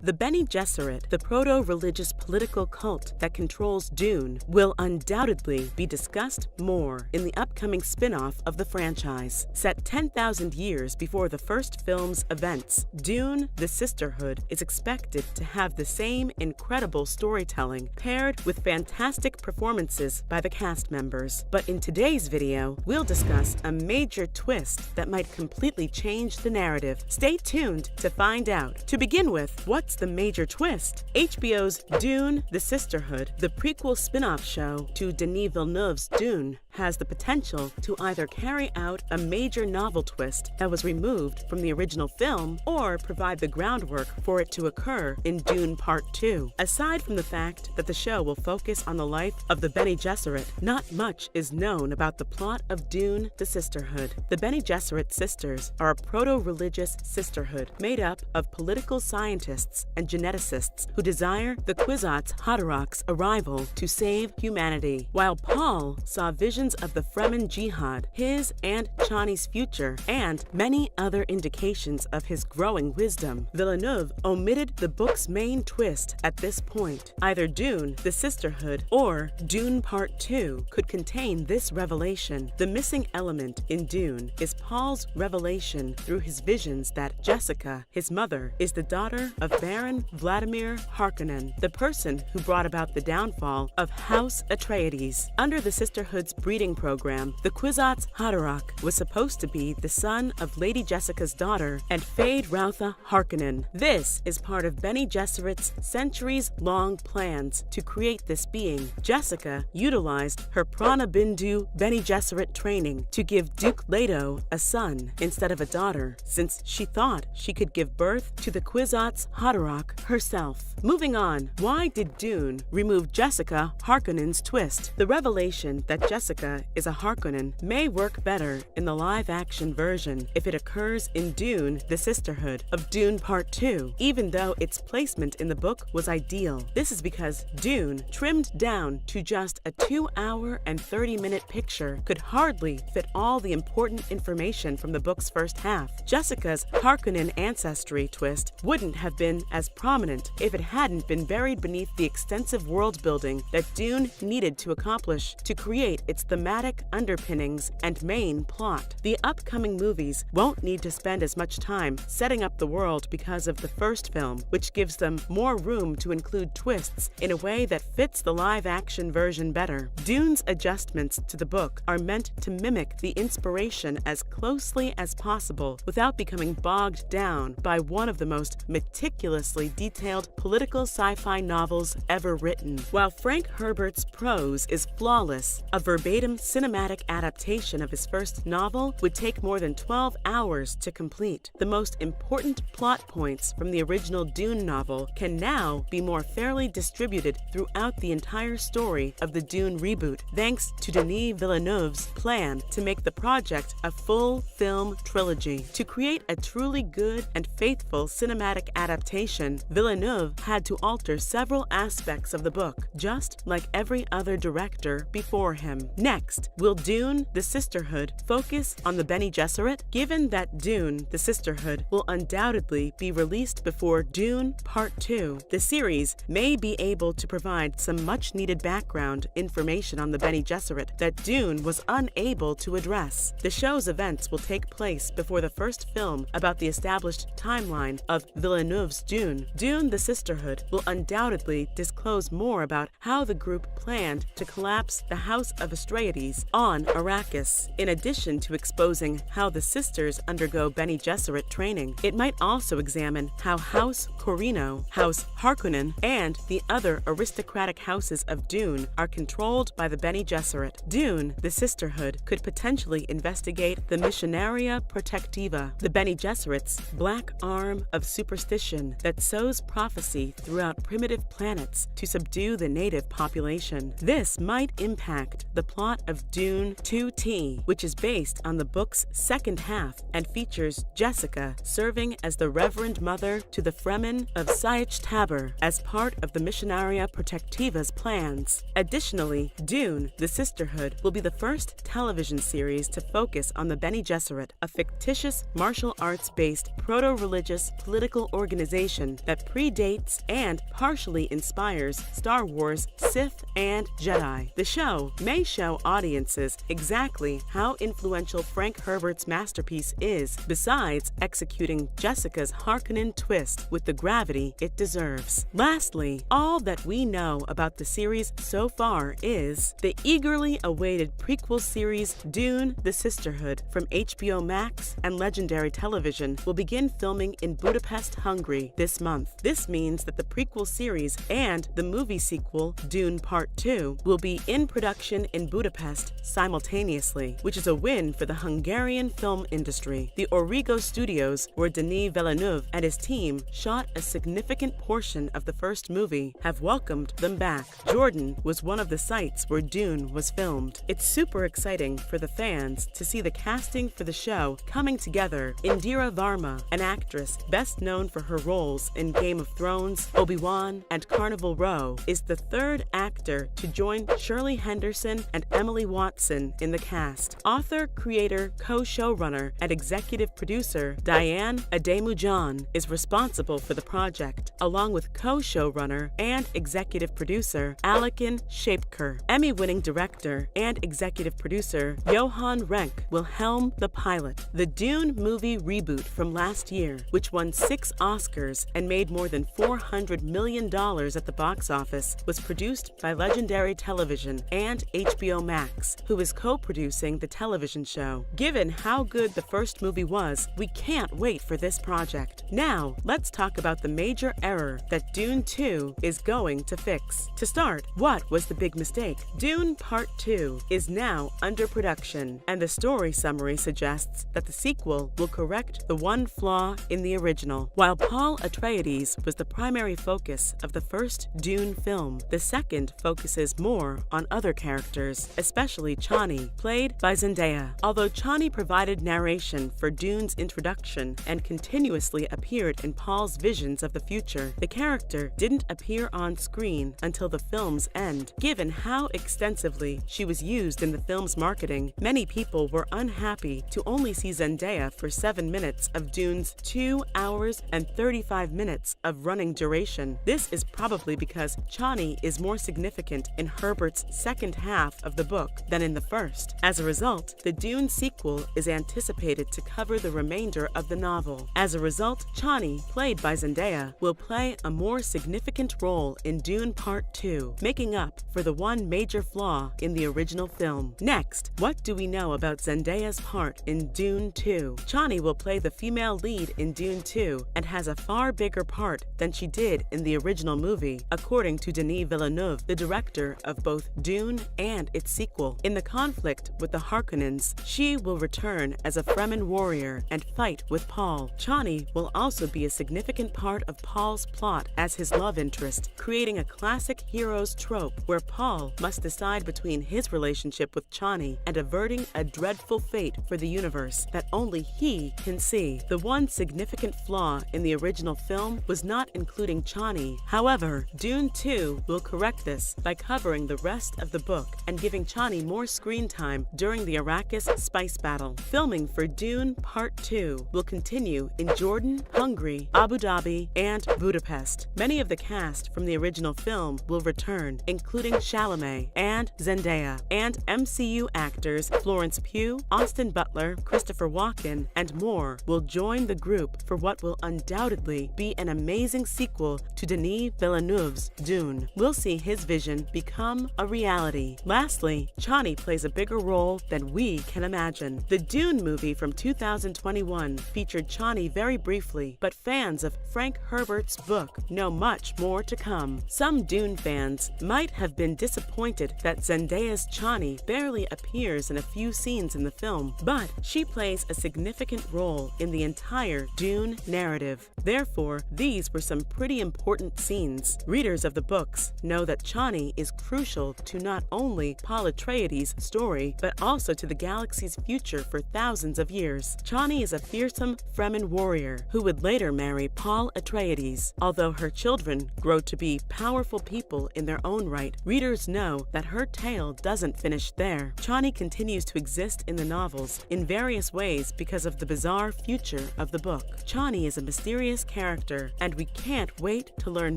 The Bene Gesserit, the proto-religious political cult that controls Dune, will undoubtedly be discussed more in the upcoming spin-off of the franchise. Set 10,000 years before the first film's events, Dune: The Sisterhood is expected to have the same incredible storytelling paired with fantastic performances by the cast members. But in today's video, we'll discuss a major twist that might completely change the narrative. Stay tuned to find out. To begin with, what's the major twist? HBO's Dune: The Sisterhood, the prequel spin-off show to Denis Villeneuve's Dune, has the potential to either carry out a major novel twist that was removed from the original film or provide the groundwork for it to occur in Dune Part 2. Aside from the fact that the show will focus on the life of the Bene Gesserit, not much is known about the plot of Dune: The Sisterhood. The Bene Gesserit sisters are a proto-religious sisterhood made up of political scientists and geneticists who desire the Kwisatz Haderach's arrival to save humanity. While Paul saw visions of the Fremen Jihad, his and Chani's future, and many other indications of his growing wisdom, Villeneuve omitted the book's main twist at this point. Either Dune: The Sisterhood or Dune Part 2 could contain this revelation. The missing element in Dune is Paul's revelation through his visions that Jessica, his mother, is the daughter of Baron Vladimir Harkonnen, the person who brought about the downfall of House Atreides. Under the Sisterhood's breeding program, the Kwisatz Haderach was supposed to be the son of Lady Jessica's daughter and Feyd-Rautha Harkonnen. This is part of Bene Gesserit's centuries-long plans to create this being. Jessica utilized her Prana Bindu Bene Gesserit training to give Duke Leto a son instead of a daughter, since she thought she could give birth to the Kwisatz Haderach herself. Moving on, why did Dune remove Jessica Harkonnen's twist? The revelation that Jessica is a Harkonnen may work better in the live-action version if it occurs in Dune: The Sisterhood of Dune Part 2, even though its placement in the book was ideal. This is because Dune, trimmed down to just a 2-hour and 30-minute picture, could hardly fit all the important information from the book's first half. Jessica's Harkonnen ancestry twist wouldn't have been as prominent if it hadn't been buried beneath the extensive world building that Dune needed to accomplish to create its thematic underpinnings and main plot. The upcoming movies won't need to spend as much time setting up the world because of the first film, which gives them more room to include twists in a way that fits the live-action version better. Dune's adjustments to the book are meant to mimic the inspiration as closely as possible without becoming bogged down by one of the most meticulously detailed political sci-fi novels ever written. While Frank Herbert's prose is flawless, a verbatim cinematic adaptation of his first novel would take more than 12 hours to complete. The most important plot points from the original Dune novel can now be more fairly distributed throughout the entire story of the Dune reboot, thanks to Denis Villeneuve's plan to make the project a full film trilogy. To create a truly good and faithful cinematic adaptation, Villeneuve had to alter several aspects of the book, just like every other director before him. Next, will Dune: The Sisterhood focus on the Bene Gesserit? Given that Dune: The Sisterhood will undoubtedly be released before Dune Part 2, the series may be able to provide some much-needed background information on the Bene Gesserit that Dune was unable to address. The show's events will take place before the first film about the established timeline of Villeneuve's Dune. Dune: The Sisterhood will undoubtedly disclose more about how the group planned to collapse the House of Atreides on Arrakis. In addition to exposing how the sisters undergo Bene Gesserit training, it might also examine how House Corrino, House Harkonnen, and the other aristocratic houses of Dune are controlled by the Bene Gesserit. Dune: The Sisterhood could potentially investigate the Missionaria Protectiva, the Bene Gesserit's black arm of superstition that sows prophecy throughout primitive planets to subdue the native population. This might impact the plot plot of Dune 2T, which is based on the book's second half and features Jessica serving as the Reverend Mother to the Fremen of Sietch Tabor as part of the Missionaria Protectiva's plans. Additionally, Dune, the Sisterhood, will be the first television series to focus on the Bene Gesserit, a fictitious martial arts-based proto-religious political organization that predates and partially inspires Star Wars, Sith, and Jedi. The show may show audiences exactly how influential Frank Herbert's masterpiece is, besides executing Jessica's Harkonnen twist with the gravity it deserves. Lastly, all that we know about the series so far is the eagerly awaited prequel series Dune the Sisterhood from HBO Max and Legendary Television will begin filming in Budapest, Hungary this month. This means that the prequel series and the movie sequel, Dune Part 2, will be in production in Budapest simultaneously, which is a win for the Hungarian film industry. The Origo Studios, where Denis Villeneuve and his team shot a significant portion of the first movie, have welcomed them back. Jordan was one of the sites where Dune was filmed. It's super exciting for the fans to see the casting for the show coming together. Indira Varma, an actress best known for her roles in Game of Thrones, Obi-Wan, and Carnival Row, is the third actor to join Shirley Henderson and Emily Watson in the cast. Author, creator, co-showrunner, and executive producer Diane Ademujan is responsible for the project, along with co-showrunner and executive producer Alekin Shapker. Emmy-winning director and executive producer Johan Renck will helm the pilot. The Dune movie reboot from last year, which won 6 Oscars and made more than $400 million at the box office, was produced by Legendary Television and HBO Max, who is co-producing the television show. Given how good the first movie was, we can't wait for this project. Now, let's talk about the major error that Dune 2 is going to fix. To start, what was the big mistake? Dune Part 2 is now under production, and the story summary suggests that the sequel will correct the one flaw in the original. While Paul Atreides was the primary focus of the first Dune film, the second focuses more on other characters, especially Chani, played by Zendaya. Although Chani provided narration for Dune's introduction and continuously appeared in Paul's visions of the future, the character didn't appear on screen until the film's end. Given how extensively she was used in the film's marketing, many people were unhappy to only see Zendaya for 7 minutes of Dune's 2 hours and 35 minutes of running duration. This is probably because Chani is more significant in Herbert's second half of the book than in the first. As a result, the Dune sequel is anticipated to cover the remainder of the novel. As a result, Chani, played by Zendaya, will play a more significant role in Dune Part 2, making up for the one major flaw in the original film. Next, what do we know about Zendaya's part in Dune 2? Chani will play the female lead in Dune 2 and has a far bigger part than she did in the original movie, according to Denis Villeneuve, the director of both Dune and its sequel. In the conflict with the Harkonnens, she will return as a Fremen warrior and fight with Paul. Chani will also be a significant part of Paul's plot as his love interest, creating a classic hero's trope where Paul must decide between his relationship with Chani and averting a dreadful fate for the universe that only he can see. The one significant flaw in the original film was not including Chani. However, Dune 2 will correct this by covering the rest of the book and giving Chani more screen time during the Arrakis spice battle. Filming for Dune Part 2 will continue in Jordan, Hungary, Abu Dhabi, and Budapest. Many of the cast from the original film will return, including Chalamet and Zendaya, and MCU actors Florence Pugh, Austin Butler, Christopher Walken, and more will join the group for what will undoubtedly be an amazing sequel to Denis Villeneuve's Dune. We'll see his vision become a reality. Lastly, Chani plays a bigger role than we can imagine. The Dune movie from 2021 featured Chani very briefly, but fans of Frank Herbert's book know much more to come. Some Dune fans might have been disappointed that Zendaya's Chani barely appears in a few scenes in the film, but she plays a significant role in the entire Dune narrative. Therefore, these were some pretty important scenes. Readers of the books know that Chani is crucial to not only Paul Paul Atreides' story, but also to the galaxy's future for thousands of years. Chani is a fearsome Fremen warrior who would later marry Paul Atreides. Although her children grow to be powerful people in their own right, readers know that her tale doesn't finish there. Chani continues to exist in the novels in various ways because of the bizarre future of the book. Chani is a mysterious character, and we can't wait to learn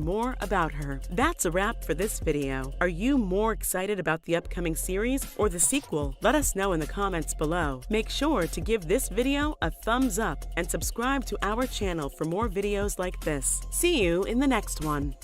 more about her. That's a wrap for this video. Are you more excited about the upcoming series or the sequel? Let us know in the comments below. Make sure to give this video a thumbs up and subscribe to our channel for more videos like this. See you in the next one.